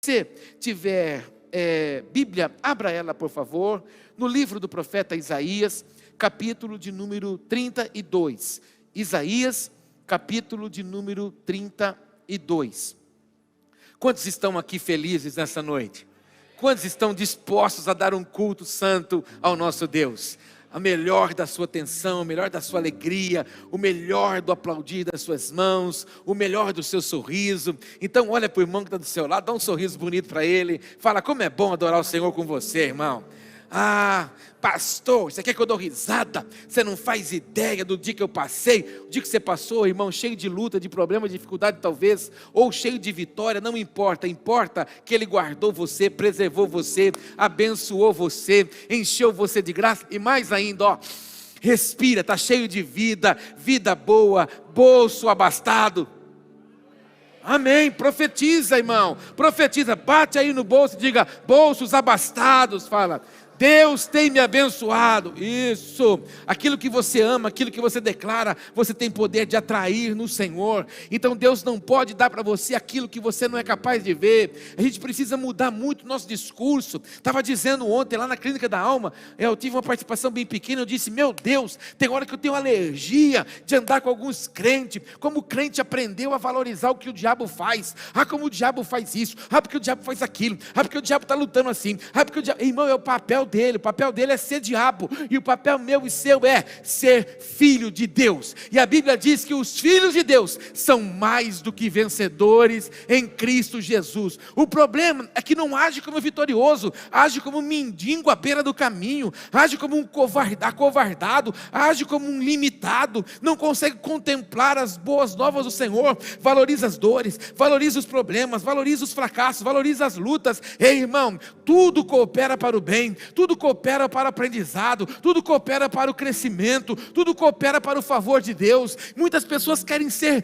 você tiver Bíblia, abra ela, por favor, no livro do profeta Isaías, capítulo de número 32. Isaías, capítulo de número 32. Quantos estão aqui felizes nessa noite? Quantos estão dispostos a dar um culto santo ao nosso Deus? A melhor da sua atenção, o melhor da sua alegria, o melhor do aplaudir das suas mãos, o melhor do seu sorriso. Então olha para o irmão que está do seu lado, dá um sorriso bonito para ele, fala: como é bom adorar o Senhor com você, irmão. Ah, pastor, você quer que eu dou risada? Você não faz ideia do dia que eu passei. O dia que você passou, irmão, cheio de luta, de problema, de dificuldade talvez, ou cheio de vitória, não importa. Importa que Ele guardou você, preservou você, abençoou você, encheu você de graça. E mais ainda, ó, respira, está cheio de vida, vida boa, bolso abastado. Amém, profetiza, irmão, profetiza, bate aí no bolso e diga: bolsos abastados, fala: Deus tem me abençoado. Isso, aquilo que você ama, aquilo que você declara, você tem poder de atrair no Senhor. Então Deus não pode dar para você aquilo que você não é capaz de ver. A gente precisa mudar muito o nosso discurso. Estava dizendo ontem lá na Clínica da Alma, eu tive uma participação bem pequena, eu disse: meu Deus, tem hora que eu tenho alergia de andar com alguns crentes. Como o crente aprendeu a valorizar o que o diabo faz. Ah, como o diabo faz isso, ah, porque o diabo faz aquilo, ah, porque o diabo está lutando assim, ah, porque o diabo... Irmão, é o papel dele é ser diabo, e o papel meu e seu é ser filho de Deus. E a Bíblia diz que os filhos de Deus são mais do que vencedores em Cristo Jesus. O problema é que não age como vitorioso, age como um mendigo à beira do caminho, age como um acovardado, age como um limitado, não consegue contemplar as boas novas do Senhor. Valoriza as dores, valoriza os problemas, valoriza os fracassos, valoriza as lutas. Ei, irmão, tudo coopera para o bem, tudo coopera para o aprendizado, tudo coopera para o crescimento, tudo coopera para o favor de Deus. Muitas pessoas querem ser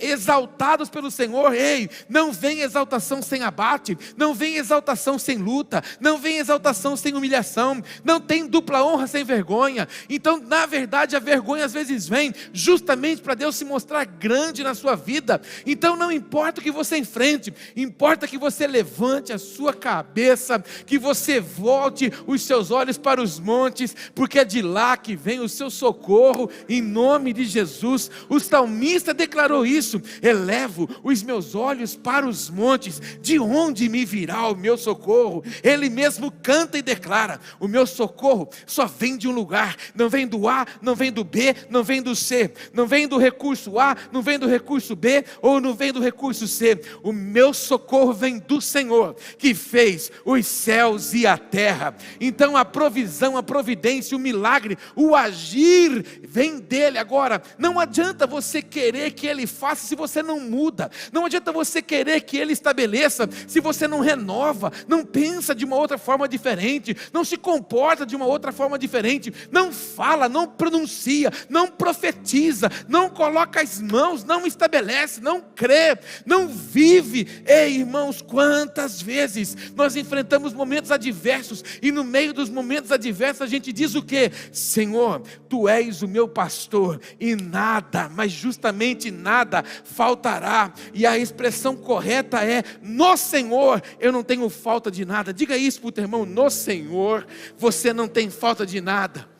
exaltados pelo Senhor. Ei, não vem exaltação sem abate, não vem exaltação sem luta, não vem exaltação sem humilhação, não tem dupla honra sem vergonha. Então, na verdade, a vergonha às vezes vem justamente para Deus se mostrar grande na sua vida. Então não importa o que você enfrente, importa que você levante a sua cabeça, que você volte os seus olhos para os montes, porque é de lá que vem o seu socorro, em nome de Jesus. O salmista declarou isso: elevo os meus olhos para os montes, de onde me virá o meu socorro? Ele mesmo canta e declara: o meu socorro só vem de um lugar, não vem do A, não vem do B, não vem do C, não vem do recurso A, não vem do recurso B, ou não vem do recurso C. O meu socorro vem do Senhor, que fez os céus e a terra. Então a provisão, a providência, o milagre, o agir vem dele. Agora, não adianta você querer que ele faça se você não muda, não adianta você querer que ele estabeleça se você não renova, não pensa de uma outra forma diferente, não se comporta de uma outra forma diferente, não fala, não pronuncia, não profetiza, não coloca as mãos, não estabelece, não crê, não vive. Ei, irmãos, quantas vezes nós enfrentamos momentos adversos e no meio dos momentos adversos a gente diz o quê? Senhor, Tu és o meu pastor e nada, mas justamente nada faltará. E a expressão correta é: no Senhor eu não tenho falta de nada. Diga isso para o teu irmão: no Senhor você não tem falta de nada.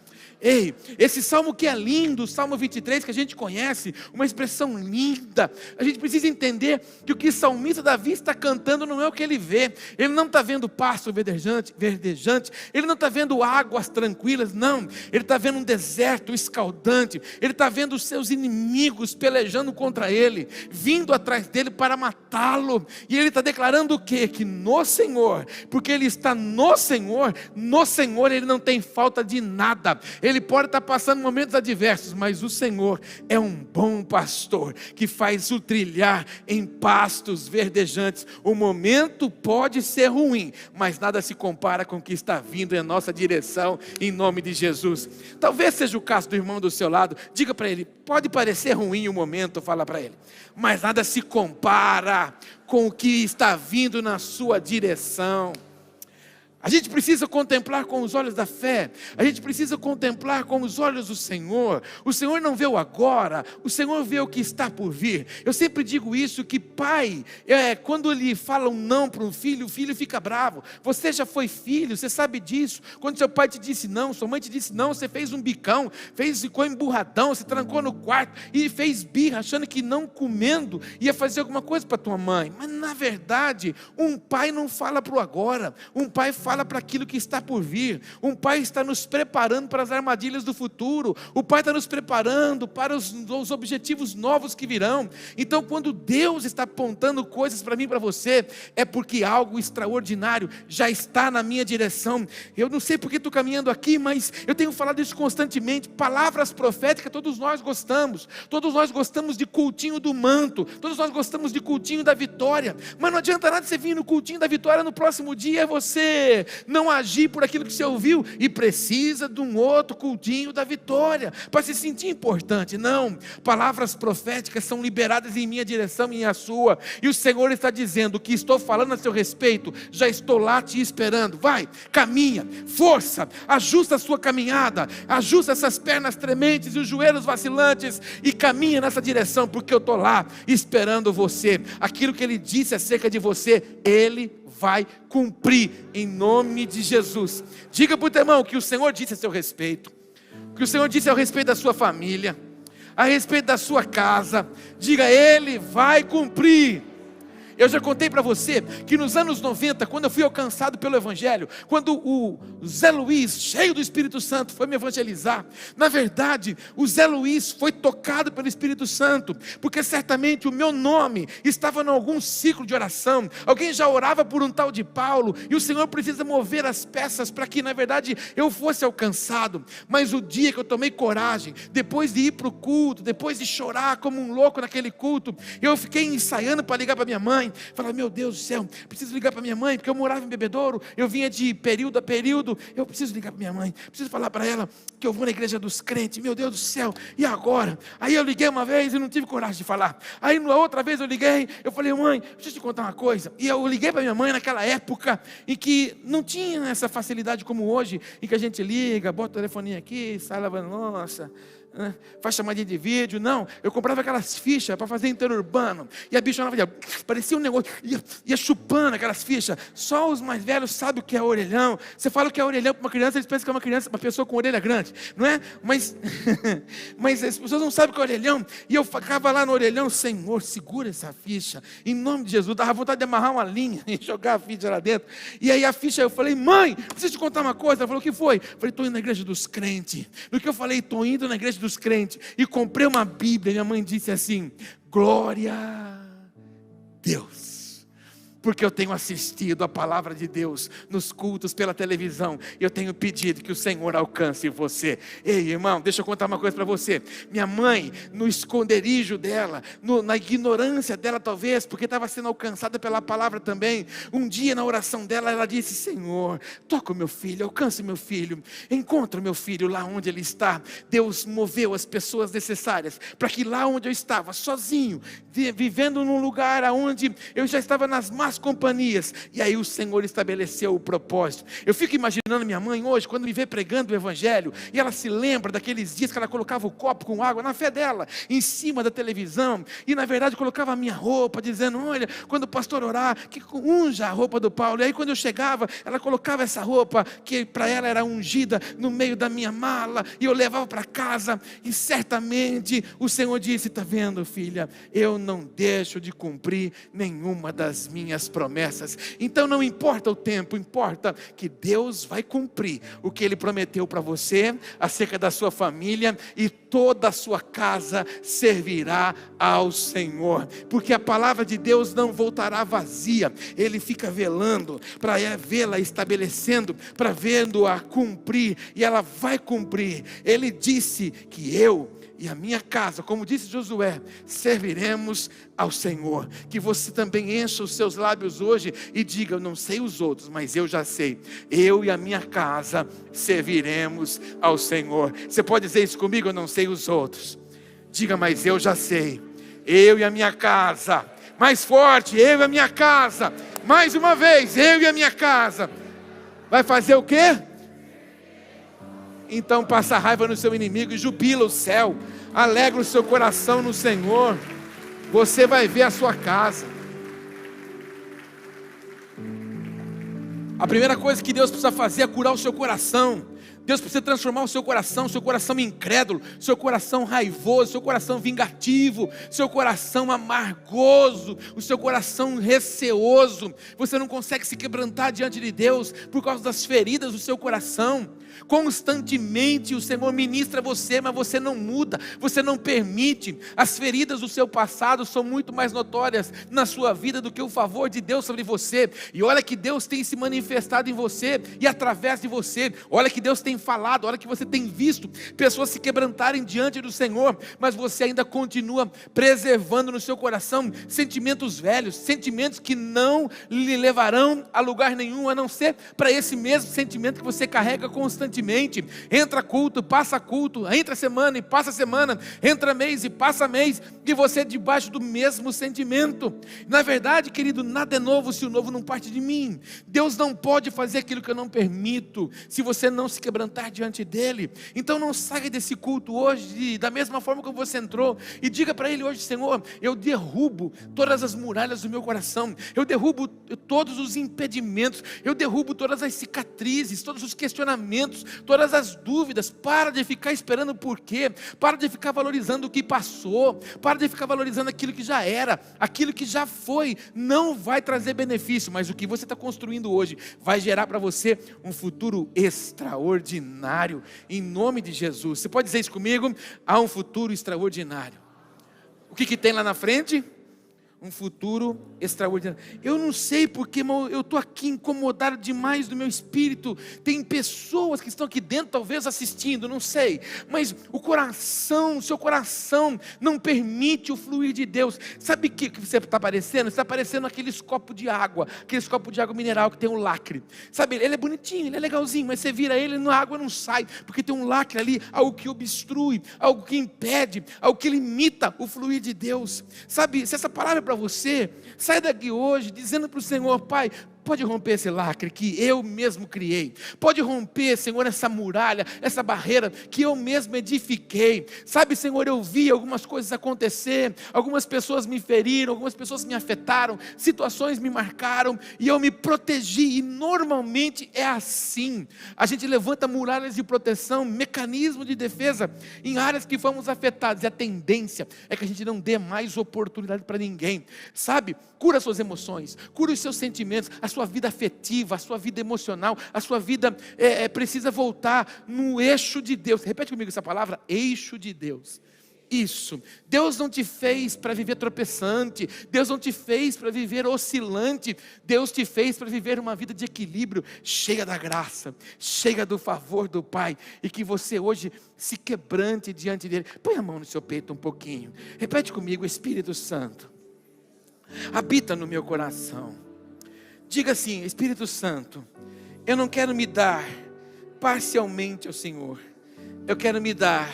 Ei, esse salmo que é lindo, o Salmo 23, que a gente conhece, uma expressão linda. A gente precisa entender que o que o salmista Davi está cantando não é o que ele vê. Ele não está vendo pasto verdejante, ele não está vendo águas tranquilas, não. Ele está vendo um deserto escaldante, ele está vendo os seus inimigos pelejando contra ele, vindo atrás dele para matá-lo. E ele está declarando o quê? Que no Senhor, porque ele está no Senhor ele não tem falta de nada. Ele pode estar passando momentos adversos, mas o Senhor é um bom pastor, que faz o trilhar em pastos verdejantes. O momento pode ser ruim, mas nada se compara com o que está vindo em nossa direção, em nome de Jesus. Talvez seja o caso do irmão do seu lado. Diga para ele: pode parecer ruim o momento, fala para ele, mas nada se compara com o que está vindo na sua direção. A gente precisa contemplar com os olhos da fé. A gente precisa contemplar com os olhos do Senhor. O Senhor não vê o agora, o Senhor vê o que está por vir. Eu sempre digo isso, que pai, quando ele fala um não para um filho, o filho fica bravo. Você já foi filho, você sabe disso. Quando seu pai te disse não, sua mãe te disse não, você fez um bicão, ficou emburradão, se trancou no quarto e fez birra, achando que não comendo ia fazer alguma coisa para tua mãe. Mas na verdade, um pai não fala para o agora, um pai fala para aquilo que está por vir. Um pai está nos preparando para as armadilhas do futuro. O pai está nos preparando para os objetivos novos que virão. Então, quando Deus está apontando coisas para mim e para você, é porque algo extraordinário já está na minha direção. Eu não sei porque estou caminhando aqui, mas eu tenho falado isso constantemente. Palavras proféticas, todos nós gostamos. Todos nós gostamos de cultinho do manto. Todos nós gostamos de cultinho da vitória. Mas não adianta nada você vir no cultinho da vitória, no próximo dia você não agir por aquilo que você ouviu e precisa de um outro cultinho da vitória para se sentir importante. Não, palavras proféticas são liberadas em minha direção e em a sua, e o Senhor está dizendo: o que estou falando a seu respeito, já estou lá te esperando. Vai, caminha, força, ajusta a sua caminhada, ajusta essas pernas trementes e os joelhos vacilantes e caminha nessa direção, porque eu estou lá esperando você. Aquilo que Ele disse acerca de você, Ele vai cumprir em nome de Jesus. Diga para o teu irmão o que o Senhor disse a seu respeito, o que o Senhor disse a respeito da sua família, a respeito da sua casa. Diga: Ele vai cumprir. Eu já contei para você que nos anos 90, quando eu fui alcançado pelo Evangelho, quando o Zé Luiz, cheio do Espírito Santo, foi me evangelizar, na verdade, o Zé Luiz foi tocado pelo Espírito Santo, porque certamente o meu nome estava em algum ciclo de oração. Alguém já orava por um tal de Paulo, e o Senhor precisa mover as peças para que, na verdade, eu fosse alcançado. Mas o dia que eu tomei coragem, depois de ir para o culto, depois de chorar como um louco naquele culto, eu fiquei ensaiando para ligar para minha mãe. Falar: meu Deus do céu, preciso ligar para minha mãe, porque eu morava em Bebedouro, eu vinha de período a período, eu preciso ligar para minha mãe, preciso falar para ela que eu vou na igreja dos crentes. Meu Deus do céu, e agora? Aí eu liguei uma vez e não tive coragem de falar. Aí na outra vez eu liguei, eu falei: mãe, deixa eu te contar uma coisa. E eu liguei para minha mãe naquela época em que não tinha essa facilidade como hoje, em que a gente liga, bota o telefoninho aqui, sai lavando louça, faz chamadinha de vídeo. Não, eu comprava aquelas fichas para fazer interurbano, e a bicha parecia um negócio, ia chupando aquelas fichas. Só os mais velhos sabem o que é orelhão. Você fala o que é orelhão para uma criança, eles pensam que é uma criança, uma pessoa com orelha grande, não é? Mas as pessoas não sabem o que é orelhão, e eu ficava lá no orelhão: Senhor, segura essa ficha, em nome de Jesus. Dava vontade de amarrar uma linha e jogar a ficha lá dentro. E aí a ficha, eu falei: mãe, preciso te contar uma coisa. Ela falou: o que foi? Eu falei: estou indo na igreja dos crentes. No que eu falei, estou indo na igreja dos crentes, e comprei uma Bíblia. Minha mãe disse assim: glória a Deus, porque eu tenho assistido a palavra de Deus nos cultos pela televisão, e eu tenho pedido que o Senhor alcance você. Ei, irmão, deixa eu contar uma coisa para você. Minha mãe, no esconderijo dela, na ignorância dela talvez, porque estava sendo alcançada pela palavra também, um dia na oração dela, ela disse: Senhor, toca o meu filho, alcance o meu filho, encontra o meu filho lá onde ele está. Deus moveu as pessoas necessárias para que lá onde eu estava, sozinho, vivendo num lugar onde eu já estava nas más companhias, e aí o Senhor estabeleceu o propósito. Eu fico imaginando minha mãe hoje, quando me vê pregando o Evangelho, e ela se lembra daqueles dias que ela colocava o copo com água, na fé dela, em cima da televisão, e na verdade colocava a minha roupa, dizendo: olha, quando o pastor orar, que unja a roupa do Paulo. E aí quando eu chegava, ela colocava essa roupa, que para ela era ungida, no meio da minha mala, e eu levava para casa, e certamente o Senhor disse: está vendo, filha, eu não deixo de cumprir nenhuma das minhas promessas. Então não importa o tempo, importa que Deus vai cumprir o que Ele prometeu para você, acerca da sua família, e toda a sua casa servirá ao Senhor, porque a palavra de Deus não voltará vazia. Ele fica velando para vê-la estabelecendo, para vendo-a cumprir, e ela vai cumprir. Ele disse que eu e a minha casa, como disse Josué, serviremos ao Senhor. Que você também encha os seus lábios hoje e diga: eu não sei os outros, mas eu já sei, eu e a minha casa serviremos ao Senhor. Você pode dizer isso comigo? Eu não sei os outros. Diga: mas eu já sei, eu e a minha casa. Mais forte: eu e a minha casa. Mais uma vez: eu e a minha casa. Vai fazer o quê? Então passa raiva no seu inimigo e jubila o céu. Alegra o seu coração no Senhor. Você vai ver a sua casa. A primeira coisa que Deus precisa fazer é curar o seu coração. Deus precisa transformar o seu coração incrédulo, seu coração raivoso, seu coração vingativo, seu coração amargoso, o seu coração receoso. Você não consegue se quebrantar diante de Deus por causa das feridas do seu coração. Constantemente o Senhor ministra você, mas você não muda, você não permite. As feridas do seu passado são muito mais notórias na sua vida do que o favor de Deus sobre você. E olha que Deus tem se manifestado em você e através de você. Olha que Deus tem falado, olha que você tem visto pessoas se quebrantarem diante do Senhor, mas você ainda continua preservando no seu coração sentimentos velhos, sentimentos que não lhe levarão a lugar nenhum, a não ser para esse mesmo sentimento que você carrega constantemente. Entra culto, passa culto, entra semana e passa semana, entra mês e passa mês, e você debaixo do mesmo sentimento. Na verdade, querido, nada é novo se o novo não parte de mim. Deus não pode fazer aquilo que eu não permito, se você não se quebrantar diante dele. Então não saia desse culto hoje da mesma forma como você entrou, e diga para ele hoje: Senhor, eu derrubo todas as muralhas do meu coração, eu derrubo todos os impedimentos, eu derrubo todas as cicatrizes, todos os questionamentos, todas as dúvidas. Para de ficar esperando o porquê, para de ficar valorizando o que passou, para de ficar valorizando aquilo que já era, aquilo que já foi, não vai trazer benefício, mas o que você está construindo hoje vai gerar para você um futuro extraordinário, em nome de Jesus. Você pode dizer isso comigo? Há um futuro extraordinário. O que tem lá na frente? Um futuro extraordinário. Eu não sei porque, irmão, eu estou aqui incomodado demais no meu espírito. Tem pessoas que estão aqui dentro, talvez assistindo, não sei. Mas o coração, seu coração não permite o fluir de Deus. Sabe o que você está parecendo? Você está parecendo aqueles copos de água mineral que tem um lacre. Sabe, ele é bonitinho, ele é legalzinho, mas você vira ele, a água não sai, porque tem um lacre ali, algo que obstrui, algo que impede, algo que limita o fluir de Deus. Sabe, se essa palavra é para você, sai daqui hoje dizendo para o Senhor: Pai, pode romper esse lacre que eu mesmo criei. Pode romper, Senhor, essa muralha, essa barreira que eu mesmo edifiquei. Sabe, Senhor, eu vi algumas coisas acontecer, algumas pessoas me feriram, algumas pessoas me afetaram, situações me marcaram e eu me protegi. E normalmente é assim. A gente levanta muralhas de proteção, mecanismo de defesa em áreas que fomos afetados. E a tendência é que a gente não dê mais oportunidade para ninguém. Sabe, cura suas emoções, cura os seus sentimentos, a sua vida afetiva, a sua vida emocional, a sua vida precisa voltar no eixo de Deus. Repete comigo essa palavra: eixo de Deus. Isso, Deus não te fez para viver tropeçante, Deus não te fez para viver oscilante, Deus te fez para viver uma vida de equilíbrio, cheia da graça, cheia do favor do Pai, e que você hoje se quebrante diante dele. Põe a mão no seu peito um pouquinho, repete comigo: Espírito Santo, habita no meu coração. Diga assim: Espírito Santo, eu não quero me dar parcialmente ao Senhor, eu quero me dar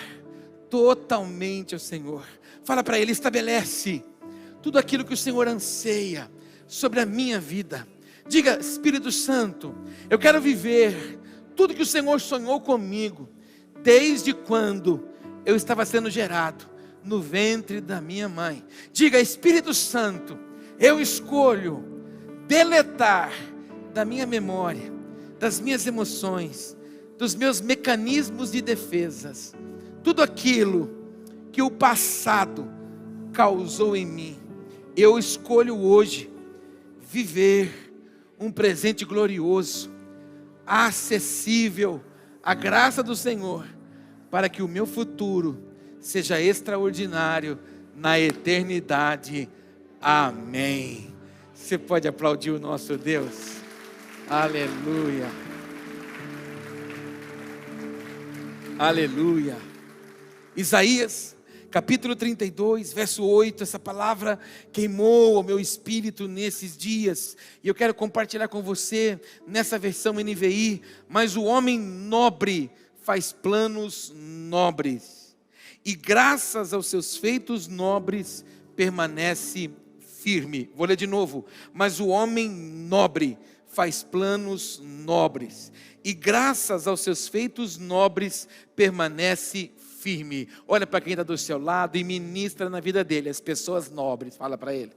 totalmente ao Senhor. Fala para Ele: estabelece tudo aquilo que o Senhor anseia sobre a minha vida. Diga: Espírito Santo, eu quero viver tudo que o Senhor sonhou comigo, desde quando eu estava sendo gerado no ventre da minha mãe. Diga: Espírito Santo, eu escolho deletar da minha memória, das minhas emoções, dos meus mecanismos de defesas, tudo aquilo que o passado causou em mim. Eu escolho hoje viver um presente glorioso, acessível à graça do Senhor, para que o meu futuro seja extraordinário na eternidade. Amém. Você pode aplaudir o nosso Deus? Aleluia. Aleluia. Isaías, capítulo 32, verso 8, essa palavra queimou o meu espírito nesses dias, e eu quero compartilhar com você, nessa versão NVI, mas o homem nobre faz planos nobres, e graças aos seus feitos nobres, permanece firme. Vou ler de novo: mas o homem nobre faz planos nobres, e graças aos seus feitos nobres permanece firme. Olha para quem está do seu lado e ministra na vida dele. As pessoas nobres, fala para ele,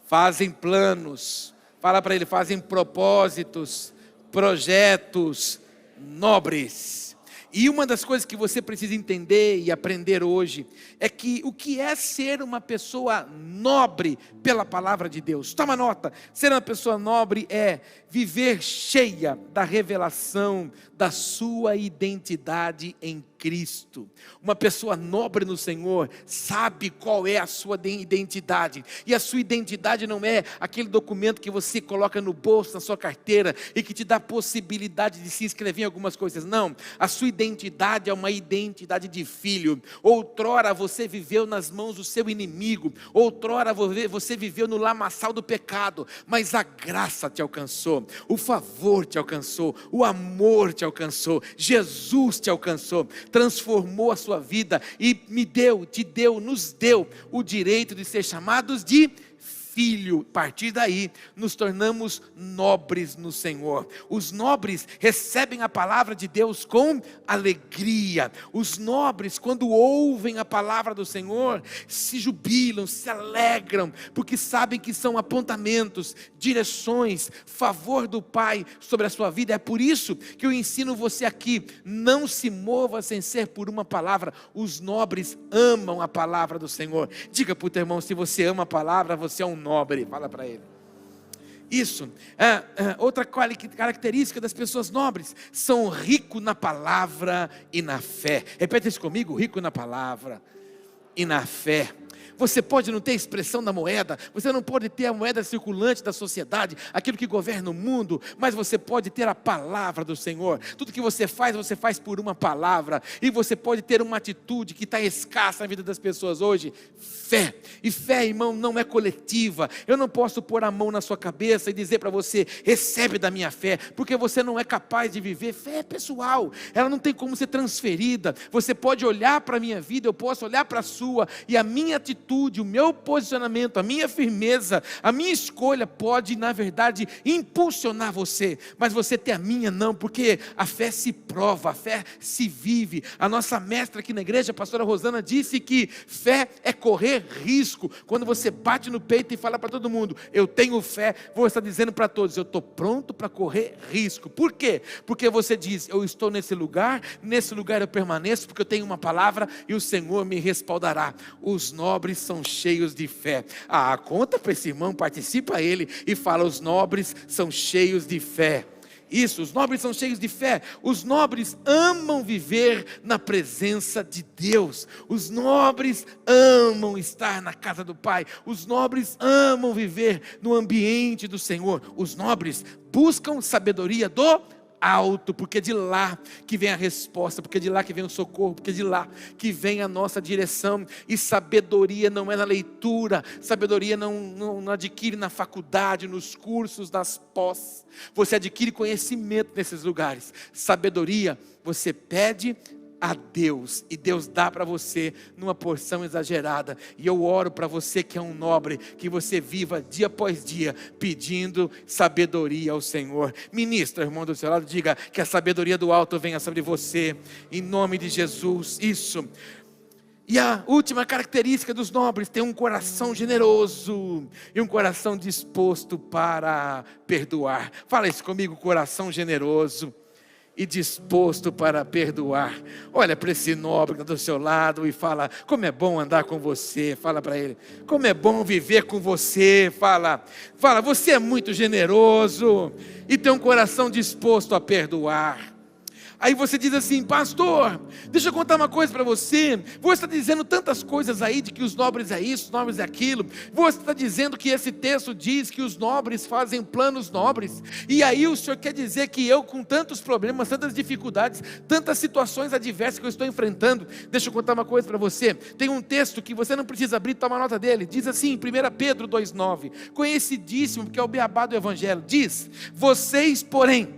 fazem planos, fala para ele, fazem propósitos, projetos nobres. E uma das coisas que você precisa entender e aprender hoje é que o que é ser uma pessoa nobre pela palavra de Deus. Toma nota, ser uma pessoa nobre é viver cheia da revelação da sua identidade em Cristo. Uma pessoa nobre no Senhor sabe qual é a sua identidade, e a sua identidade não é aquele documento que você coloca no bolso, na sua carteira, e que te dá possibilidade de se inscrever em algumas coisas. Não, a sua identidade é uma identidade de filho. Outrora você viveu nas mãos do seu inimigo, outrora você viveu no lamaçal do pecado, mas a graça te alcançou, o favor te alcançou, o amor te alcançou, Jesus te alcançou, transformou a sua vida e nos deu o direito de ser chamados de filho. A partir daí, nos tornamos nobres no Senhor. Os nobres recebem a palavra de Deus com alegria. Os nobres, quando ouvem a palavra do Senhor, se jubilam, se alegram, porque sabem que são apontamentos, direções, favor do Pai sobre a sua vida. É por isso que eu ensino você aqui, não se mova sem ser por uma palavra. Os nobres amam a palavra do Senhor. Diga para o teu irmão, se você ama a palavra, você é um nobre. Fala para ele. Isso, outra característica das pessoas nobres, são ricos na palavra e na fé. Repete isso comigo, rico na palavra e na fé. Você pode não ter expressão da moeda, você não pode ter a moeda circulante da sociedade, aquilo que governa o mundo, mas você pode ter a palavra do Senhor. Tudo que você faz por uma palavra, e você pode ter uma atitude que está escassa na vida das pessoas hoje, fé. E fé, irmão, não é coletiva. Eu não posso pôr a mão na sua cabeça e dizer para você, recebe da minha fé, porque você não é capaz de viver. Fé é pessoal, ela não tem como ser transferida. Você pode olhar para a minha vida, eu posso olhar para a sua, e a minha atitude, o meu posicionamento, a minha firmeza, a minha escolha pode, na verdade, impulsionar você, mas você tem a minha não, porque a fé se prova, a fé se vive. A nossa mestra aqui na igreja, a pastora Rosana, disse que fé é correr risco. Quando você bate no peito e fala para todo mundo, eu tenho fé, você está dizendo para todos, eu estou pronto para correr risco. Por quê? Porque você diz, eu estou nesse lugar eu permaneço, porque eu tenho uma palavra e o Senhor me respaldará. Os nobres são cheios de fé. Conta para esse irmão, participa ele e fala, os nobres são cheios de fé. Isso, os nobres são cheios de fé. Os nobres amam viver na presença de Deus. Os nobres amam estar na casa do Pai. Os nobres amam viver no ambiente do Senhor. Os nobres buscam sabedoria do alto, porque é de lá que vem a resposta, porque é de lá que vem o socorro, porque é de lá que vem a nossa direção. E sabedoria não é na leitura, sabedoria não adquire na faculdade, nos cursos, das pós. Você adquire conhecimento nesses lugares. Sabedoria você pede a Deus, e Deus dá para você numa porção exagerada. E eu oro para você que é um nobre, que você viva dia após dia pedindo sabedoria ao Senhor. Ministra, irmão do seu lado, diga que a sabedoria do alto venha sobre você, em nome de Jesus. Isso. E a última característica dos nobres, tem um coração generoso e um coração disposto para perdoar. Fala isso comigo, coração generoso e disposto para perdoar. Olha para esse nobre que está do seu lado e fala, como é bom andar com você. Fala para ele, como é bom viver com você. Fala, você é muito generoso e tem um coração disposto a perdoar. Aí você diz assim, pastor, deixa eu contar uma coisa para você. Você está dizendo tantas coisas aí de que os nobres é isso, os nobres é aquilo. Você está dizendo que esse texto diz que os nobres fazem planos nobres. E aí o senhor quer dizer que eu, com tantos problemas, tantas dificuldades, tantas situações adversas que eu estou enfrentando. Deixa eu contar uma coisa para você. Tem um texto que você não precisa abrir, toma nota dele. Diz assim, 1 Pedro 2,9, conhecidíssimo, porque é o beabá do evangelho. Diz, vocês, porém,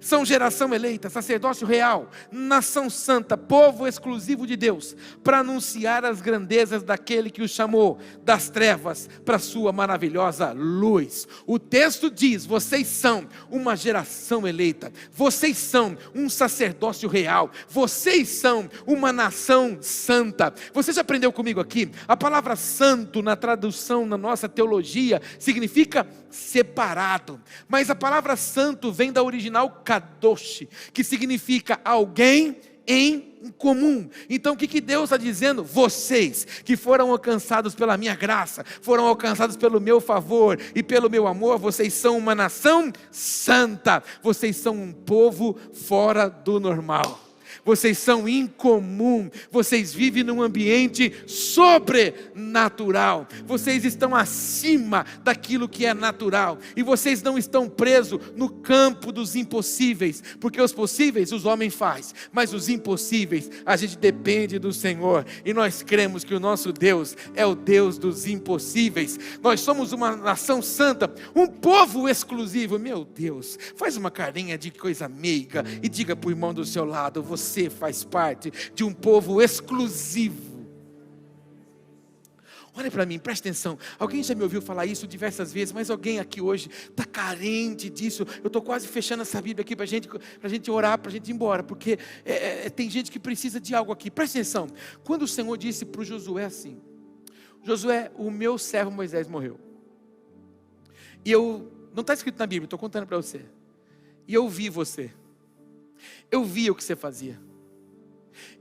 São geração eleita, sacerdócio real, nação santa, povo exclusivo de Deus, para anunciar as grandezas daquele que os chamou das trevas para a sua maravilhosa luz. O texto diz: vocês são uma geração eleita, vocês são um sacerdócio real, vocês são uma nação santa. Você já aprendeu comigo aqui? A palavra santo na tradução, na nossa teologia, significa separado, mas a palavra santo vem da original kadosh, que significa alguém em comum. Então o que Deus está dizendo? Vocês que foram alcançados pela minha graça, foram alcançados pelo meu favor e pelo meu amor, vocês são uma nação santa, vocês são um povo fora do normal. Vocês são incomum, vocês vivem num ambiente sobrenatural, vocês estão acima daquilo que é natural, e vocês não estão presos no campo dos impossíveis, porque os possíveis os homens fazem, mas os impossíveis a gente depende do Senhor, e nós cremos que o nosso Deus é o Deus dos impossíveis. Nós somos uma nação santa, um povo exclusivo. Meu Deus, faz uma carinha de coisa meiga e diga para o irmão do seu lado: você faz parte de um povo exclusivo. Olha para mim, presta atenção. Alguém já me ouviu falar isso diversas vezes, mas alguém aqui hoje está carente disso. Eu estou quase fechando essa Bíblia aqui para a gente orar, para a gente ir embora, porque tem gente que precisa de algo aqui. Presta atenção. Quando o Senhor disse para o Josué assim: Josué, o meu servo Moisés morreu. E não está escrito na Bíblia, estou contando para você. E eu vi você. Eu via o que você fazia.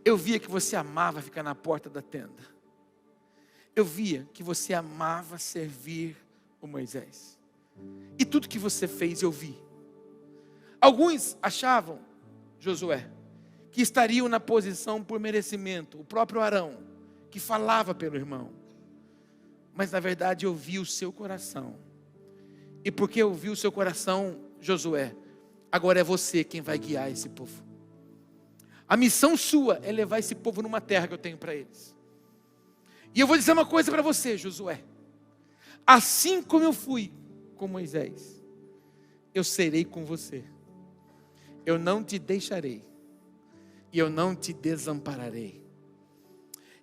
Eu via que você amava ficar na porta da tenda. Eu via que você amava servir o Moisés. E tudo que você fez eu vi. Alguns achavam, Josué, que estariam na posição por merecimento. O próprio Arão, que falava pelo irmão. Mas na verdade eu vi o seu coração. E porque eu vi o seu coração, Josué, agora é você quem vai guiar esse povo. A missão sua é levar esse povo numa terra que eu tenho para eles. E eu vou dizer uma coisa para você, Josué. Assim como eu fui com Moisés, eu serei com você. Eu não te deixarei. E eu não te desampararei.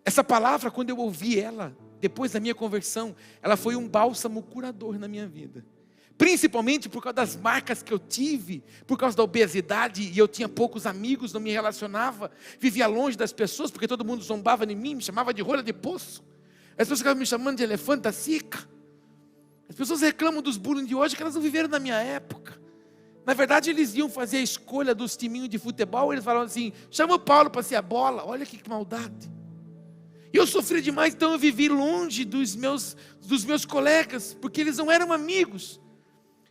Essa palavra, quando eu ouvi ela, depois da minha conversão, ela foi um bálsamo curador na minha vida. Principalmente por causa das marcas que eu tive, por causa da obesidade, e eu tinha poucos amigos, não me relacionava, vivia longe das pessoas, porque todo mundo zombava de mim, me chamava de rolha de poço, as pessoas ficavam me chamando de elefante da sica. As pessoas reclamam dos bullying de hoje, que elas não viveram na minha época. Na verdade eles iam fazer a escolha dos timinhos de futebol, eles falavam assim: chama o Paulo para ser a bola. Olha que maldade. E eu sofri demais, então eu vivi longe dos meus colegas, porque eles não eram amigos.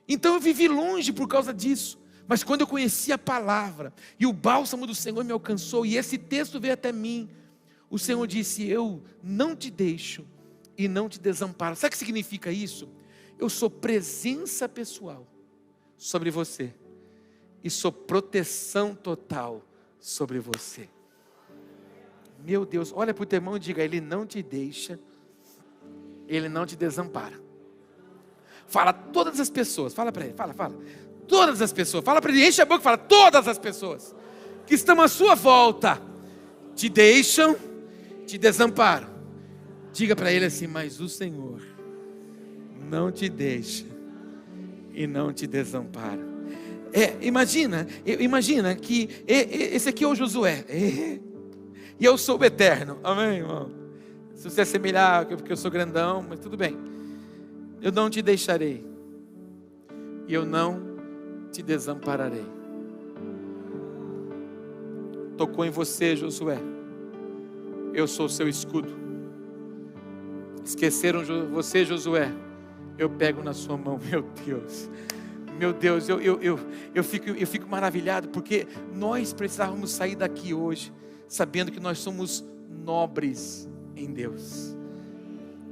Então eu vivi longe por causa disso. Mas quando eu conheci a palavra, e o bálsamo do Senhor me alcançou, e esse texto veio até mim, o Senhor disse: eu não te deixo e não te desamparo. Sabe o que significa isso? Eu sou presença pessoal sobre você, e sou proteção total sobre você. Meu Deus, olha para o teu irmão e diga: ele não te deixa, ele não te desampara. Fala todas as pessoas, fala para ele, fala. Todas as pessoas, fala para ele, enche a boca e fala: todas as pessoas que estão à sua volta te deixam, te desamparam. Diga para ele assim: mas o Senhor não te deixa e não te desampara. Imagina que esse aqui é o Josué, e eu sou o eterno, amém, irmão? Se você assemelhar, porque eu sou grandão, mas tudo bem. Eu não te deixarei, e eu não te desampararei. Tocou em você, Josué, eu sou o seu escudo. Esqueceram você, Josué, eu pego na sua mão. Meu Deus, eu fico maravilhado, porque nós precisávamos sair daqui hoje sabendo que nós somos nobres em Deus.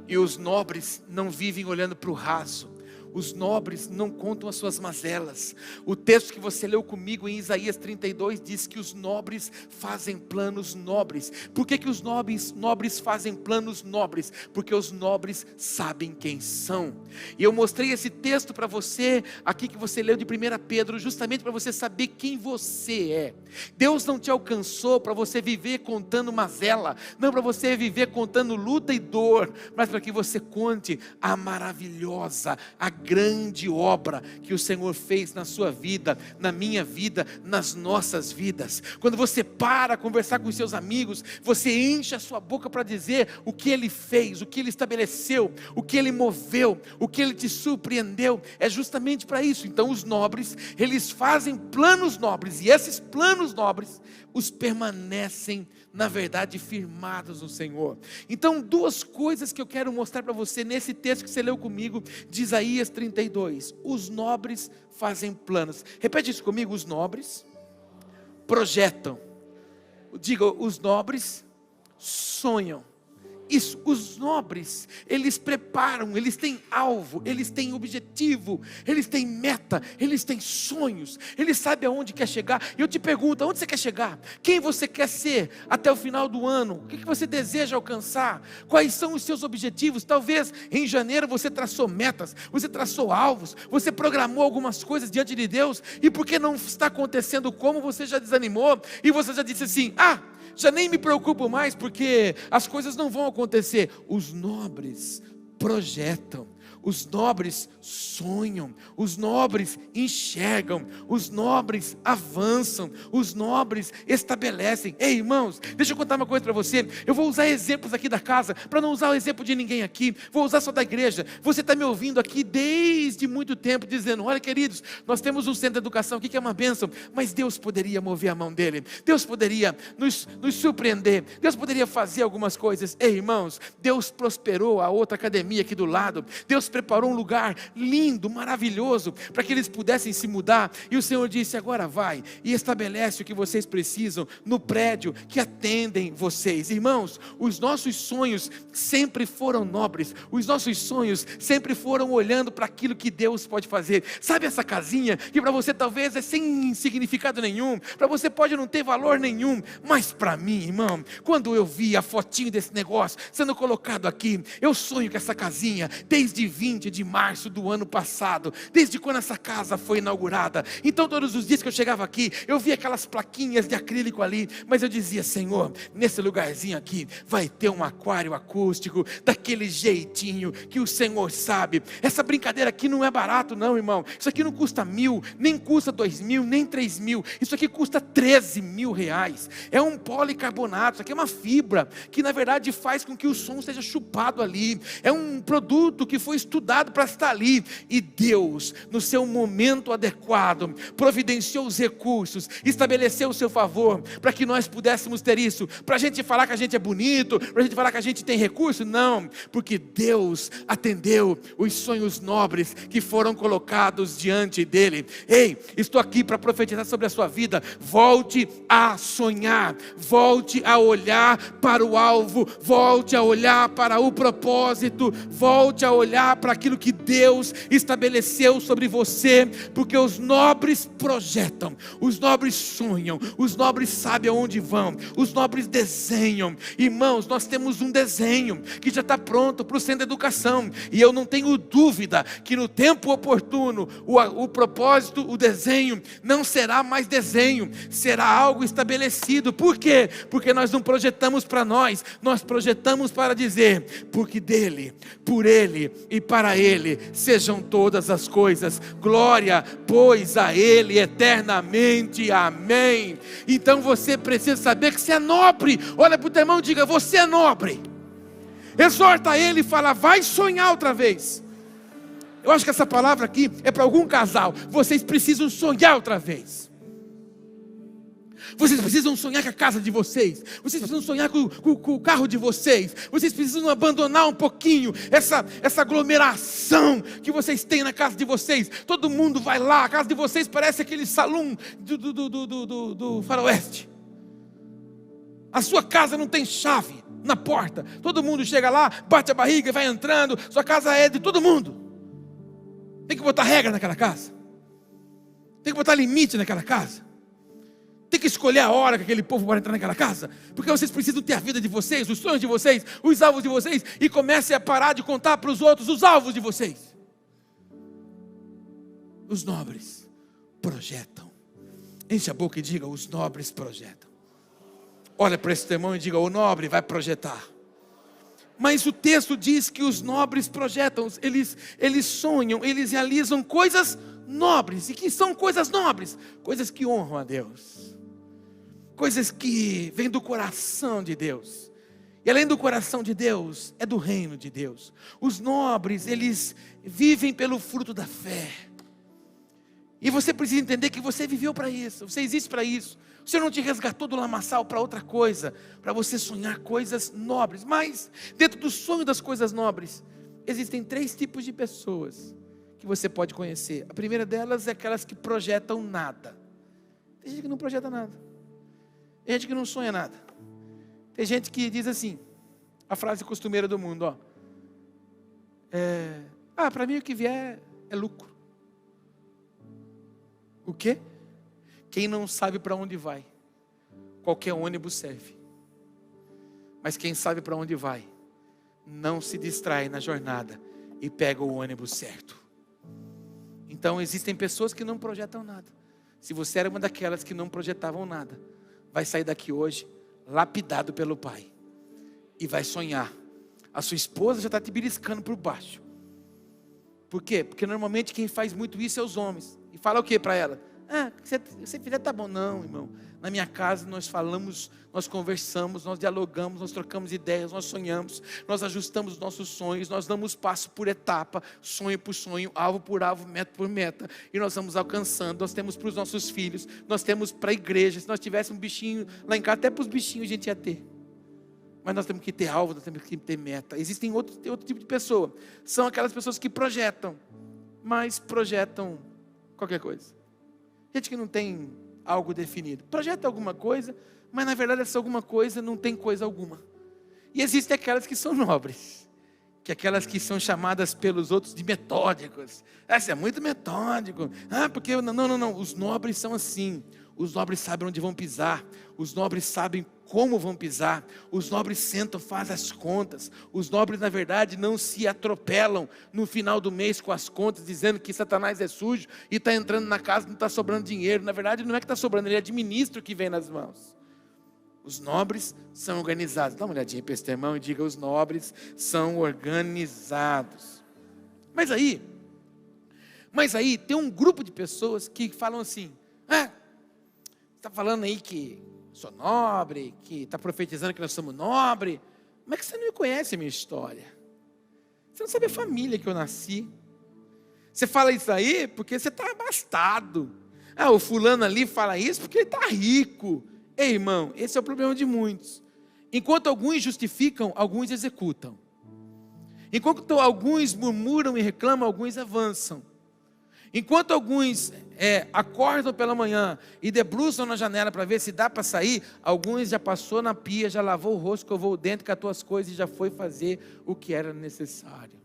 E os nobres não vivem olhando para o raso. os nobres não contam as suas mazelas. O texto que você leu comigo em Isaías 32 diz que os nobres fazem planos nobres. Por que os nobres fazem planos nobres? Porque os nobres sabem quem são. E eu mostrei esse texto para você, aqui que você leu de 1 Pedro, justamente para você saber quem você é. Deus não te alcançou para você viver contando mazela, não para você viver contando luta e dor, mas para que você conte a maravilhosa, a grande obra que o Senhor fez na sua vida, na minha vida, nas nossas vidas. Quando você para conversar com os seus amigos, você enche a sua boca para dizer o que Ele fez, o que Ele estabeleceu, o que Ele moveu, o que Ele te surpreendeu, é justamente para isso. Então os nobres, eles fazem planos nobres, e esses planos nobres, os permanecem, na verdade, firmados no Senhor. Então, duas coisas que eu quero mostrar para você nesse texto que você leu comigo, de Isaías 32. Os nobres fazem planos. Repete isso comigo: os nobres projetam. Diga, os nobres sonham. Isso, os nobres, eles preparam, eles têm alvo, eles têm objetivo, eles têm meta, eles têm sonhos, eles sabem aonde quer chegar. E eu te pergunto, aonde você quer chegar? Quem você quer ser até o final do ano? O que você deseja alcançar? Quais são os seus objetivos? Talvez em janeiro você traçou metas, você traçou alvos, você programou algumas coisas diante de Deus, e porque não está acontecendo como, você já desanimou, e você já disse assim: já nem me preocupo mais, porque as coisas não vão acontecer. Os nobres projetam, os nobres sonham, os nobres enxergam, os nobres avançam, os nobres estabelecem. Ei, irmãos, deixa eu contar uma coisa para você. Eu vou usar exemplos aqui da casa, para não usar o exemplo de ninguém aqui, vou usar só da igreja. Você está me ouvindo aqui desde muito tempo, dizendo: olha, queridos, nós temos um centro de educação aqui que é uma bênção, mas Deus poderia mover a mão dele, Deus poderia nos surpreender, Deus poderia fazer algumas coisas. Ei, irmãos, Deus prosperou a outra academia aqui do lado, Deus preparou um lugar lindo, maravilhoso, para que eles pudessem se mudar, e o Senhor disse: agora vai e estabelece o que vocês precisam no prédio que atendem vocês. Irmãos, os nossos sonhos sempre foram nobres, os nossos sonhos sempre foram olhando para aquilo que Deus pode fazer. Sabe essa casinha que para você talvez é sem significado nenhum, para você pode não ter valor nenhum, mas para mim, irmão, quando eu vi a fotinho desse negócio sendo colocado aqui, eu sonho com essa casinha desde 20 de março do ano passado, desde quando essa casa foi inaugurada. Então todos os dias que eu chegava aqui, eu via aquelas plaquinhas de acrílico ali, mas eu dizia: Senhor, nesse lugarzinho aqui vai ter um aquário acústico, daquele jeitinho que o Senhor sabe. Essa brincadeira aqui não é barato não, irmão. Isso aqui não custa 1.000, nem custa 2.000, nem 3.000, isso aqui custa 13 mil reais. É um policarbonato, isso aqui é uma fibra, que na verdade faz com que o som seja chupado ali. É um produto que foi estudado para estar ali, e Deus, no seu momento adequado, providenciou os recursos, estabeleceu o seu favor, para que nós pudéssemos ter isso. Para a gente falar que a gente é bonito, para a gente falar que a gente tem recurso? Não, porque Deus atendeu os sonhos nobres que foram colocados diante dele. Ei, estou aqui para profetizar sobre a sua vida. Volte a sonhar, volte a olhar para o alvo, volte a olhar para o propósito, volte a olhar para aquilo que Deus estabeleceu sobre você, porque os nobres projetam, os nobres sonham, os nobres sabem aonde vão, os nobres desenham. Irmãos, nós temos um desenho que já está pronto para o centro de educação, e eu não tenho dúvida que no tempo oportuno, o propósito, o desenho não será mais desenho, será algo estabelecido. Por quê? Porque nós não projetamos para nós projetamos para dizer: porque dele, por ele e para ele sejam todas as coisas, glória pois a ele eternamente, amém. Então você precisa saber que você é nobre. Olha para o teu irmão e diga: você é nobre. Exorta ele e fala: vai sonhar outra vez. Eu acho que essa palavra aqui é para algum casal. Vocês precisam sonhar outra vez. Vocês precisam sonhar com a casa de vocês. Vocês precisam sonhar com o carro de vocês. Vocês precisam abandonar um pouquinho essa aglomeração que vocês têm na casa de vocês. Todo mundo vai lá. A casa de vocês parece aquele salão do faroeste. A sua casa não tem chave na porta. Todo mundo chega lá, bate a barriga e vai entrando. Sua casa é de todo mundo. Tem que botar regra naquela casa. Tem que botar limite naquela casa. Tem que escolher a hora que aquele povo vai entrar naquela casa. Porque vocês precisam ter a vida de vocês, os sonhos de vocês, os alvos de vocês. E comecem a parar de contar para os outros os alvos de vocês. Os nobres projetam. Enche a boca e diga: os nobres projetam. Olha para esse teu irmão e diga: o nobre vai projetar. Mas o texto diz que os nobres projetam, eles sonham, eles realizam coisas nobres. E que são coisas nobres? Coisas que honram a Deus. Coisas que vêm do coração de Deus. E além do coração de Deus, é do reino de Deus. Os nobres, eles vivem pelo fruto da fé. E você precisa entender que você viveu para isso, você existe para isso. O Senhor não te resgatou do lamaçal para outra coisa, para você sonhar coisas nobres. Mas dentro do sonho das coisas nobres, existem 3 tipos de pessoas que você pode conhecer. A primeira delas é aquelas que projetam nada. Tem gente que não projeta nada. Tem gente que não sonha nada. Tem gente que diz assim, a frase costumeira do mundo, ó. Para mim o que vier é lucro. O quê? Quem não sabe para onde vai, qualquer ônibus serve. Mas quem sabe para onde vai, não se distrai na jornada e pega o ônibus certo. Então existem pessoas que não projetam nada. Se você era uma daquelas que não projetavam nada, vai sair daqui hoje lapidado pelo Pai e vai sonhar. A sua esposa já está te beliscando por baixo. Por quê? Porque normalmente quem faz muito isso é os homens. E fala o que para ela? Se você fizer tá bom. Não, irmão. Na minha casa nós falamos, nós conversamos, nós dialogamos, nós trocamos ideias, nós sonhamos, nós ajustamos os nossos sonhos, nós damos passo por etapa, sonho por sonho, alvo por alvo, meta por meta, e nós vamos alcançando. Nós temos para os nossos filhos, nós temos para a igreja. Se nós tivéssemos um bichinho lá em casa, até para os bichinhos a gente ia ter. Mas nós temos que ter alvo, nós temos que ter meta. Existem outro tipo de pessoa. São aquelas pessoas que projetam, mas projetam qualquer coisa. Gente que não tem algo definido. Projeta alguma coisa, mas na verdade essa alguma coisa não tem coisa alguma. E existem aquelas que são nobres. Que aquelas que são chamadas pelos outros de metódicos. Você é muito metódico. Porque não. Os nobres são assim. Os nobres sabem onde vão pisar. Os nobres sabem como vão pisar. Os nobres sentam, fazem as contas. Os nobres, na verdade, não se atropelam no final do mês com as contas, dizendo que Satanás é sujo e está entrando na casa e não está sobrando dinheiro. Na verdade, não é que está sobrando, ele administra o que vem nas mãos. Os nobres são organizados. Dá uma olhadinha para esse teu irmão e diga: os nobres são organizados. Mas aí tem um grupo de pessoas que falam assim: está falando aí que sou nobre, que está profetizando que nós somos nobre. Como é que você não me conhece a minha história? Você não sabe a família que eu nasci. Você fala isso aí porque você está abastado. O fulano ali fala isso porque ele está rico. Ei, irmão, esse é o problema de muitos. Enquanto alguns justificam, alguns executam. Enquanto alguns murmuram e reclamam, alguns avançam. Enquanto alguns acordam pela manhã e debruçam na janela para ver se dá para sair, alguns já passou na pia, já lavou o rosto, escovou o dente com as tuas coisas e já foi fazer o que era necessário.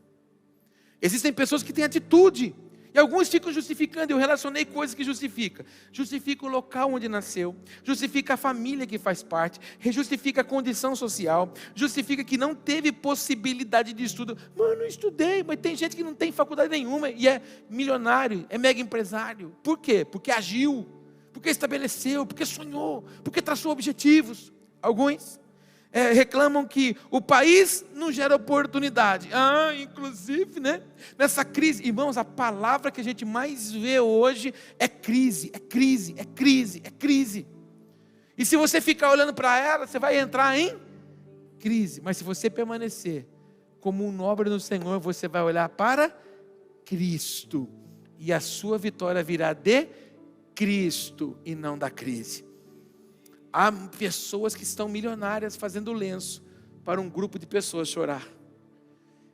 Existem pessoas que têm atitude, e alguns ficam justificando. Eu relacionei coisas que justificam. Justifica o local onde nasceu, justifica a família que faz parte, justifica a condição social, justifica que não teve possibilidade de estudo. Mano, não estudei, mas tem gente que não tem faculdade nenhuma e é milionário, é mega empresário. Por quê? Porque agiu, porque estabeleceu, porque sonhou, porque traçou objetivos. Alguns reclamam que o país não gera oportunidade. Inclusive, nessa crise, irmãos, a palavra que a gente mais vê hoje é crise, é crise, é crise, é crise. E se você ficar olhando para ela, você vai entrar em crise. Mas se você permanecer como um nobre no Senhor, você vai olhar para Cristo, e a sua vitória virá de Cristo e não da crise. Há pessoas que estão milionárias fazendo lenço para um grupo de pessoas chorar.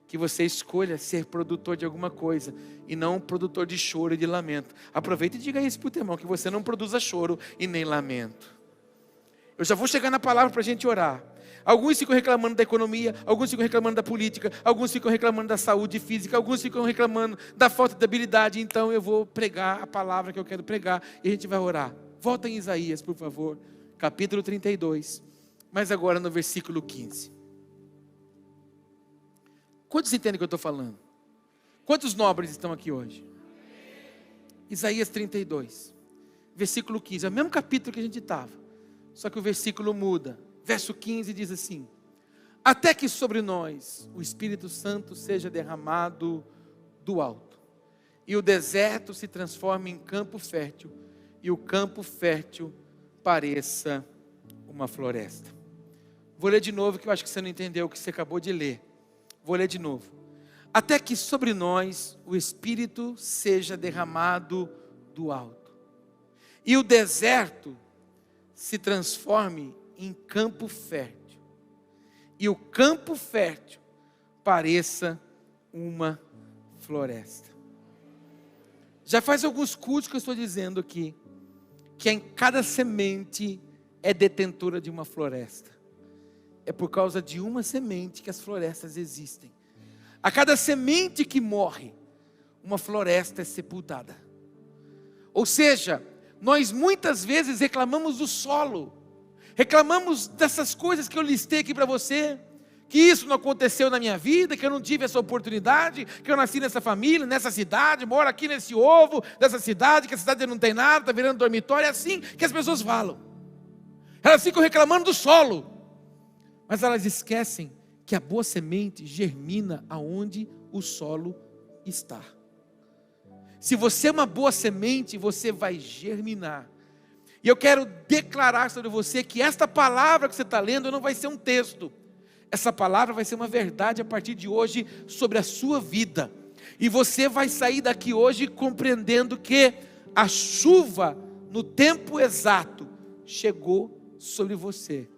Que você escolha ser produtor de alguma coisa e não produtor de choro e de lamento. Aproveita e diga isso para o teu irmão, que você não produza choro e nem lamento. Eu já vou chegar na palavra para a gente orar. Alguns ficam reclamando da economia, alguns ficam reclamando da política, alguns ficam reclamando da saúde física, alguns ficam reclamando da falta de habilidade. Então eu vou pregar a palavra que eu quero pregar e a gente vai orar. Volta em Isaías, por favor, capítulo 32, mas agora no versículo 15. Quantos entendem o que eu estou falando? Quantos nobres estão aqui hoje? Isaías 32, versículo 15, é o mesmo capítulo que a gente estava, só que o versículo muda. Verso 15 diz assim: até que sobre nós o Espírito Santo seja derramado do alto, e o deserto se transforme em campo fértil, e o campo fértil pareça uma floresta. Vou ler de novo, que eu acho que você não entendeu o que você acabou de ler. Vou ler de novo. Até que sobre nós o Espírito seja derramado do alto, e o deserto se transforme em campo fértil, e o campo fértil pareça uma floresta. Já faz alguns cultos que eu estou dizendo aqui, que em cada semente é detentora de uma floresta. É por causa de uma semente que as florestas existem. A cada semente que morre, uma floresta é sepultada. Ou seja, nós muitas vezes reclamamos do solo, reclamamos dessas coisas que eu listei aqui para você, que isso não aconteceu na minha vida, que eu não tive essa oportunidade, que eu nasci nessa família, nessa cidade, moro aqui nesse ovo, dessa cidade, que a cidade não tem nada, está virando dormitório. É assim que as pessoas falam. Elas ficam reclamando do solo, mas elas esquecem que a boa semente germina aonde o solo está. Se você é uma boa semente, você vai germinar. E eu quero declarar sobre você que esta palavra que você está lendo não vai ser um texto. Essa palavra vai ser uma verdade a partir de hoje sobre a sua vida. E você vai sair daqui hoje compreendendo que a chuva no tempo exato chegou sobre você.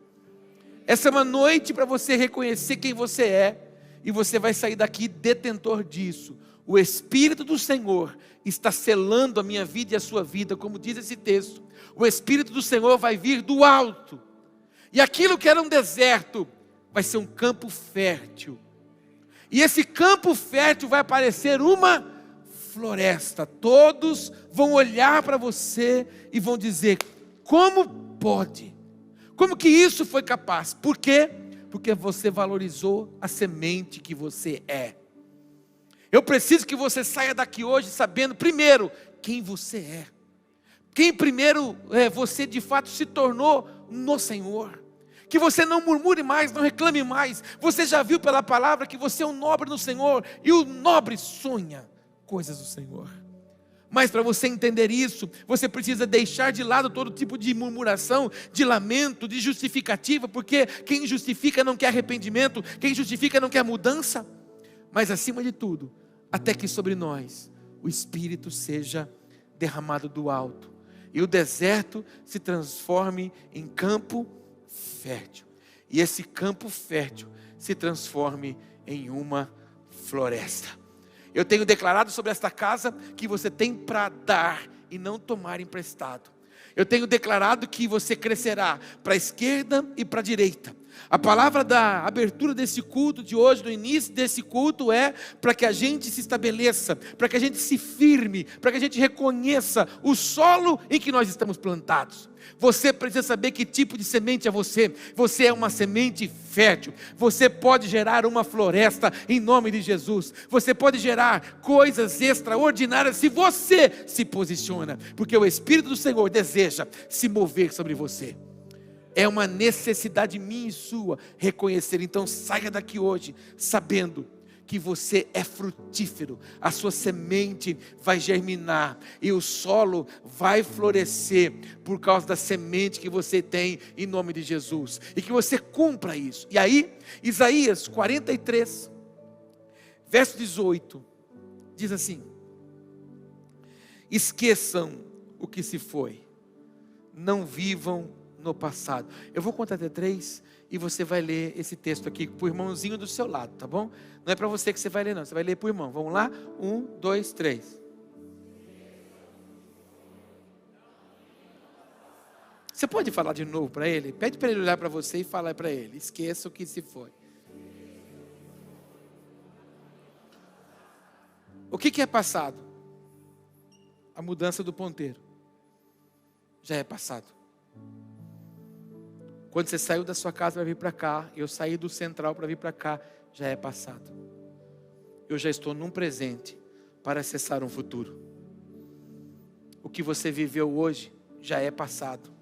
Essa é uma noite para você reconhecer quem você é. E você vai sair daqui detentor disso. O Espírito do Senhor está selando a minha vida e a sua vida, como diz esse texto. O Espírito do Senhor vai vir do alto, e aquilo que era um deserto vai ser um campo fértil, e esse campo fértil vai parecer uma floresta. Todos vão olhar para você e vão dizer: como pode? Como que isso foi capaz? Por quê? Porque você valorizou a semente que você é. Eu preciso que você saia daqui hoje sabendo, primeiro, quem você é. Quem primeiro você de fato se tornou no Senhor. Que você não murmure mais, não reclame mais. Você já viu pela palavra que você é um nobre no Senhor. E o nobre sonha coisas do Senhor. Mas para você entender isso, você precisa deixar de lado todo tipo de murmuração, de lamento, de justificativa. Porque quem justifica não quer arrependimento. Quem justifica não quer mudança. Mas acima de tudo, até que sobre nós o Espírito seja derramado do alto, e o deserto se transforme em campo fértil, e esse campo fértil se transforme em uma floresta. Eu tenho declarado sobre esta casa que você tem para dar e não tomar emprestado. Eu tenho declarado que você crescerá para a esquerda e para a direita. A palavra da abertura desse culto de hoje, do início desse culto, é para que a gente se estabeleça, para que a gente se firme, para que a gente reconheça o solo em que nós estamos plantados. Você precisa saber que tipo de semente é você. Você é uma semente fértil. Você pode gerar uma floresta em nome de Jesus. Você pode gerar coisas extraordinárias se você se posiciona, porque o Espírito do Senhor deseja se mover sobre você. É uma necessidade minha e sua reconhecer. Então saia daqui hoje sabendo que você é frutífero. A sua semente vai germinar e o solo vai florescer por causa da semente que você tem em nome de Jesus. E que você cumpra isso. E aí, Isaías 43, verso 18, diz assim: esqueçam o que se foi, não vivam no passado. Eu vou contar até 3 e você vai ler esse texto aqui para o irmãozinho do seu lado, tá bom? Não é para você que você vai ler não, você vai ler para o irmão. Vamos lá? 1, 2, 3. Você pode falar de novo para ele? Pede para ele olhar para você e falar para ele: esqueça o que se foi. O que é passado? A mudança do ponteiro. Já é passado. Quando você saiu da sua casa para vir para cá, eu saí do central para vir para cá, já é passado. Eu já estou num presente para acessar um futuro. O que você viveu hoje já é passado.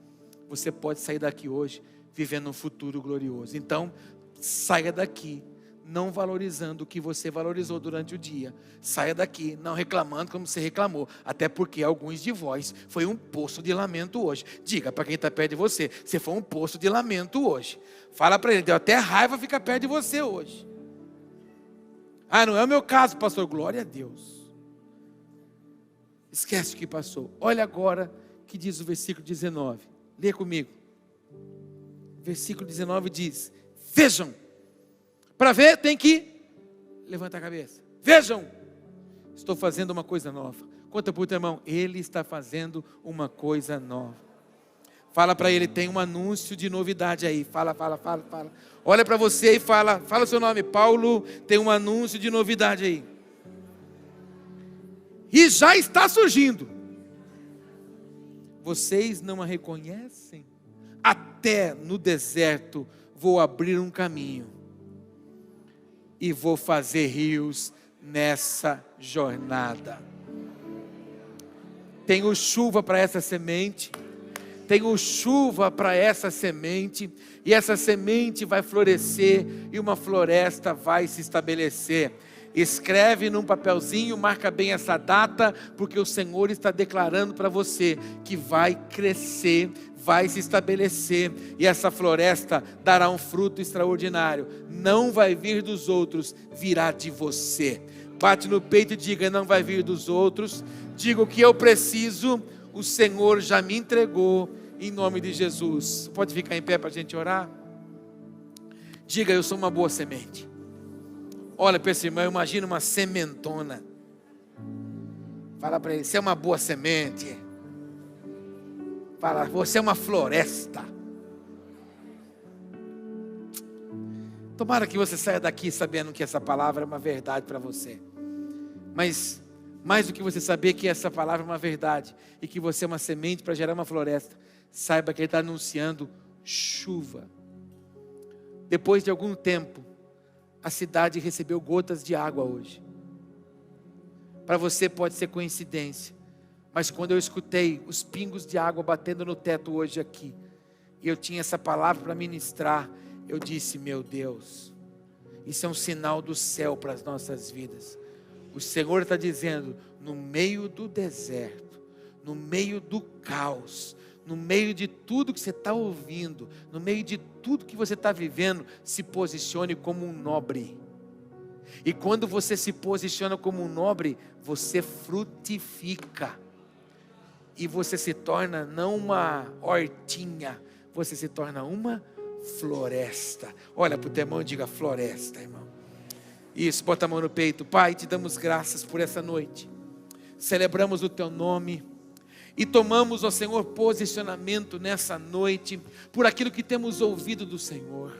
Você pode sair daqui hoje vivendo um futuro glorioso. Então, saia daqui não valorizando o que você valorizou durante o dia. Saia daqui não reclamando como você reclamou. Até porque alguns de vós foi um poço de lamento hoje. Diga para quem está perto de você: você foi um poço de lamento hoje. Fala para ele: deu até raiva ficar perto de você hoje. Ah, não é o meu caso, pastor. Glória a Deus. Esquece o que passou. Olha agora o que diz o versículo 19. Lê comigo. Versículo 19 diz: vejam. Para ver tem que levantar a cabeça. Vejam, estou fazendo uma coisa nova. Conta para o teu irmão: ele está fazendo uma coisa nova. Fala para ele: tem um anúncio de novidade aí. Fala. Olha para você e fala o seu nome: Paulo, tem um anúncio de novidade aí. E já está surgindo. Vocês não a reconhecem? Até no deserto vou abrir um caminho e vou fazer rios nessa jornada. Tenho chuva para essa semente. Tenho chuva para essa semente. E essa semente vai florescer. E uma floresta vai se estabelecer. Escreve num papelzinho, marca bem essa data, porque o Senhor está declarando para você que vai crescer, vai se estabelecer, e essa floresta dará um fruto extraordinário. Não vai vir dos outros, virá de você. Bate no peito e diga: não vai vir dos outros. Diga: o que eu preciso, o Senhor já me entregou, em nome de Jesus. Pode ficar em pé para a gente orar? Diga: eu sou uma boa semente. Olha para esse irmão, imagina uma sementona. Fala para ele: você é uma boa semente. Fala: você é uma floresta. Tomara que você saia daqui sabendo que essa palavra é uma verdade para você. Mas mais do que você saber que essa palavra é uma verdade e que você é uma semente para gerar uma floresta, saiba que ele está anunciando chuva. Depois de algum tempo, a cidade recebeu gotas de água hoje. Para você pode ser coincidência, mas quando eu escutei os pingos de água batendo no teto hoje aqui, e eu tinha essa palavra para ministrar, eu disse: meu Deus, isso é um sinal do céu para as nossas vidas. O Senhor está dizendo: no meio do deserto, no meio do caos, no meio de tudo que você está ouvindo, no meio de tudo que você está vivendo, se posicione como um nobre. E quando você se posiciona como um nobre, você frutifica. E você se torna não uma hortinha, você se torna uma floresta. Olha para o teu irmão e diga: floresta, irmão. Isso, bota a mão no peito. Pai, te damos graças por essa noite. Celebramos o teu nome. E tomamos, ó Senhor, posicionamento nessa noite, por aquilo que temos ouvido do Senhor.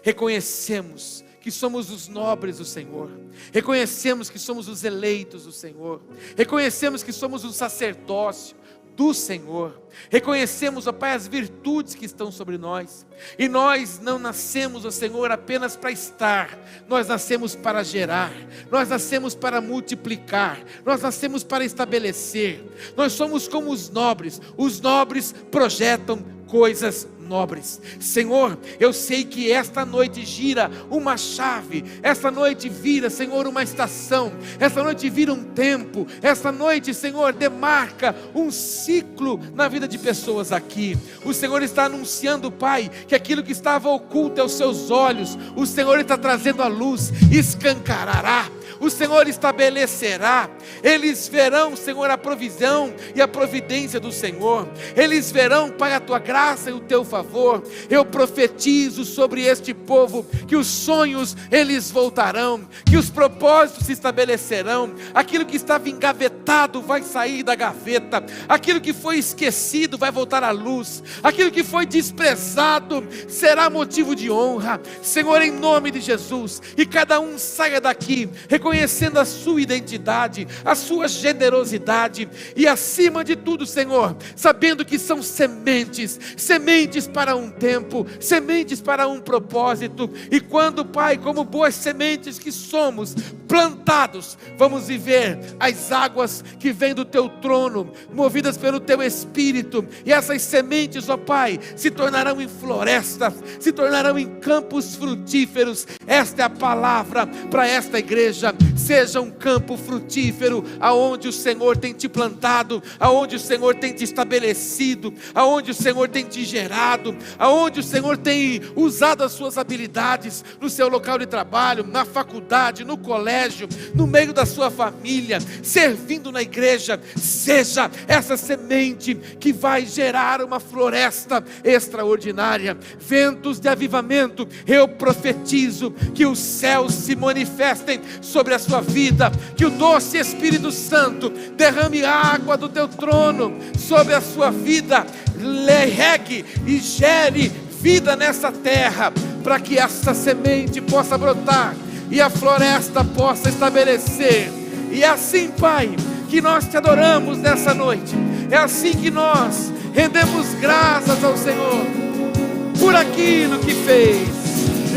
Reconhecemos que somos os nobres do Senhor. Reconhecemos que somos os eleitos do Senhor. Reconhecemos que somos o sacerdócio do Senhor. Reconhecemos, ó Pai, as virtudes que estão sobre nós. E nós não nascemos, ó Senhor, apenas para estar. Nós nascemos para gerar. Nós nascemos para multiplicar. Nós nascemos para estabelecer. Nós somos como os nobres. Os nobres projetam coisas nobres. Senhor, eu sei que esta noite gira uma chave, esta noite vira, Senhor, uma estação, esta noite vira um tempo, esta noite, Senhor, demarca um ciclo na vida de pessoas aqui. O Senhor está anunciando, Pai, que aquilo que estava oculto aos seus olhos, o Senhor está trazendo à luz, escancarará. o Senhor estabelecerá. Eles verão, Senhor, a provisão e a providência do Senhor. Eles verão, Pai, a tua graça e o teu favor. Eu profetizo sobre este povo que os sonhos eles voltarão, que os propósitos se estabelecerão. Aquilo que estava engavetado vai sair da gaveta, aquilo que foi esquecido vai voltar à luz, aquilo que foi desprezado será motivo de honra, Senhor, em nome de Jesus. E cada um saia daqui reconhecendo a sua identidade, a sua generosidade, e acima de tudo, Senhor, sabendo que são sementes para um tempo, sementes para um propósito. E quando, Pai, como boas sementes que somos, plantados, vamos viver as águas que vêm do teu trono, movidas pelo teu Espírito, e essas sementes, ó Pai, se tornarão em florestas, se tornarão em campos frutíferos. Esta é a palavra para esta igreja. Seja um campo frutífero, aonde o Senhor tem te plantado, aonde o Senhor tem te estabelecido, aonde o Senhor tem te gerado, aonde o Senhor tem usado as suas habilidades, no seu local de trabalho, na faculdade, no colégio, no meio da sua família, servindo na igreja. Seja essa semente que vai gerar uma floresta extraordinária, ventos de avivamento. Eu profetizo que os céus se manifestem sobre a sua vida, que o doce Espírito Santo derrame água do teu trono sobre a sua vida, regue e gere vida nessa terra, para que essa semente possa brotar e a floresta possa estabelecer. E é assim, Pai, que nós te adoramos nessa noite. É assim que nós rendemos graças ao Senhor por aquilo que fez.